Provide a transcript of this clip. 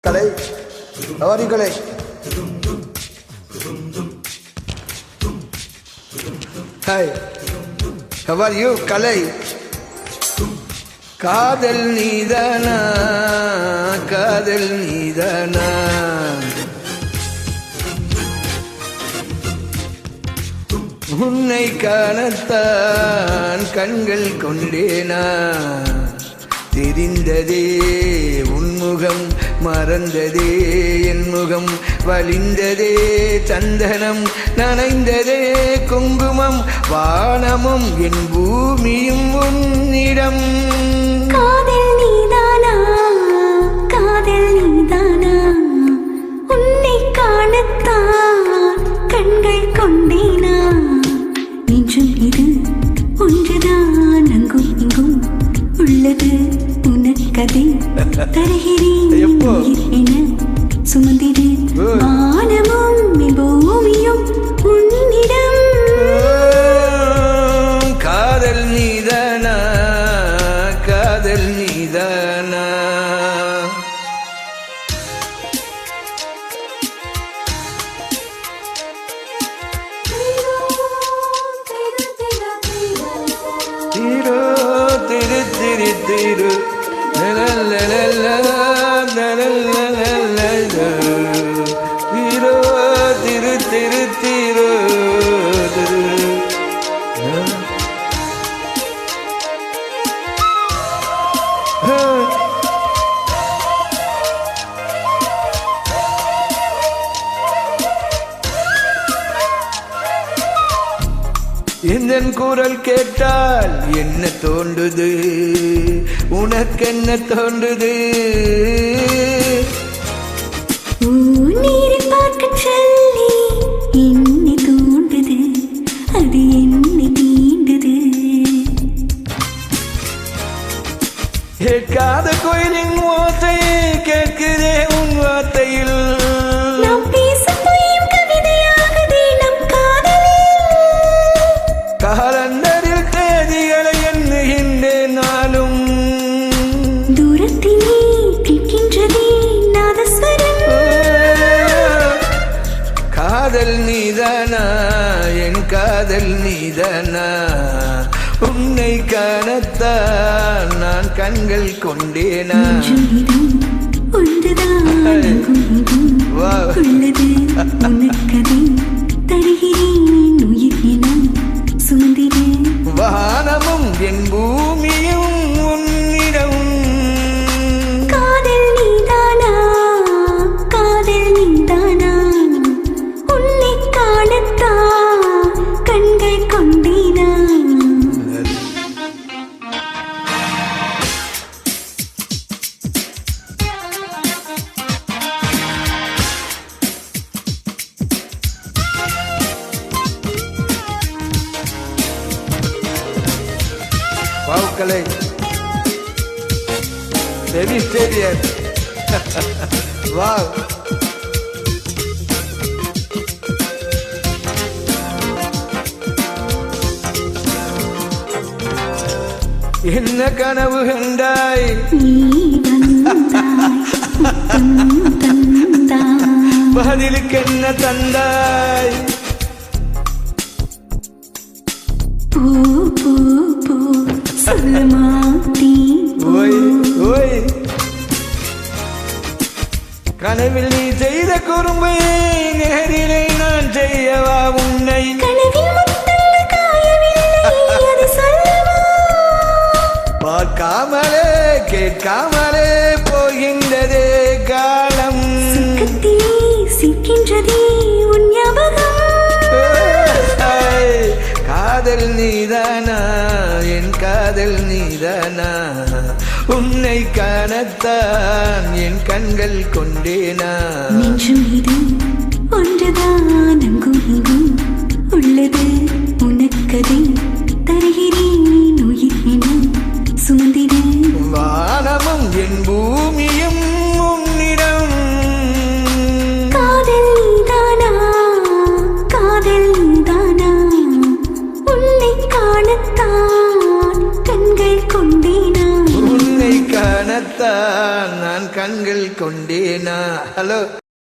Kalai, how are you, Kalai? Hi, how are you, Kalai? காதல் நீதானா காதல் நீதானா உன்னை காணத்தான் கண்கள் கொண்டேனா தெரிந்ததே உன்முகம் மறந்ததே என் முகம் வலிந்ததே சந்தனம் நனைந்ததே குங்குமம் வானமும் என் பூமியும் உன்னிடம் காதல் நீதானா காதல் நீதானா உன்னை காணத்தான் கண்கள் கொண்டேனா நெஞ்சும் இது ஒன்றுதான் அங்கும் இங்கும் உள்ளது உனக்கதை தருகிறேன் என சுமந்திடு வானமும் பூமியும் உன்னிடம் காதல் நீதானா காதல் நீதானா திரு திரு திரு திரு திரு திரு திரு எந்தன் குரல் கேட்டால் என்ன தோன்றுது உனக்கென்ன தோன்றுது நீரை பார்க்க சொல்லி என்னை தூண்டுது அது என்னை தீண்டுது கேட்காத கோயிலின் ஓசை கேட்குதே உன் வார்த்தையில் நாம் பேசும் பொய்யும் கவிதையாகுதே நம் காதலில் காலண்டரில் தேதிகளை எண்ணுகின்றேன் நாளும் தூரத்திலே கேட்கின்றதே நாதஸ்வரம் காதல் நீதானா என் காதல் நீதானா உன்னை காணத்தான் நான் கண்கள் கொண்டேனா ஒன்றுதான் உள்ளது உனக்கதை தருகிறேன் உயிர் என சுமந்திடு வானமும் என் பூமியும் உன்னிடம் காதல் நீதானா காதல் நீதானா உன்னை காணத்தான் கண்கள் கொண்டேனா Wow, Kalai. Vegetarian. Wow. என்ன கனவு கண்டாய் நீ வந்தாய் முத்தம் தந்தாய் பதிலுக்கு என்ன தந்தாய் போ போ போ சொல்ல மாட்டேன் ஓய் ஓய் கனவில் நீ செய்த குறும்பை நேரிலே நான் செய்யவா உன்னை கனவில் முத்தங்கள் காயவில்லை அது சொல்லவா பார்க்காமலே கேட்காமலே போகின்றதே காலம் சுக்கத்திலே சிக்கின்றதே உன் ஞாபகம் காதல் நீதானா என் காதல் நீதானா உன்னை காணத்தான் என் கண்கள் கொண்டேனா நெஞ்சும் இது ஒன்றுதான் அங்கும் இங்கும் உள்ளது உனக்கதை தருகிறேன் உயிர் என சுமந்திடு வானமும் என் பூமியும் உன்னிடம் காதல் நீதானா காதல் நீதானா உன்னை காணத்தான் கண்கள் கொண்டேனா உன்னை காணத்தான் நான் கண்கள் கொண்டேனா. ஹலோ.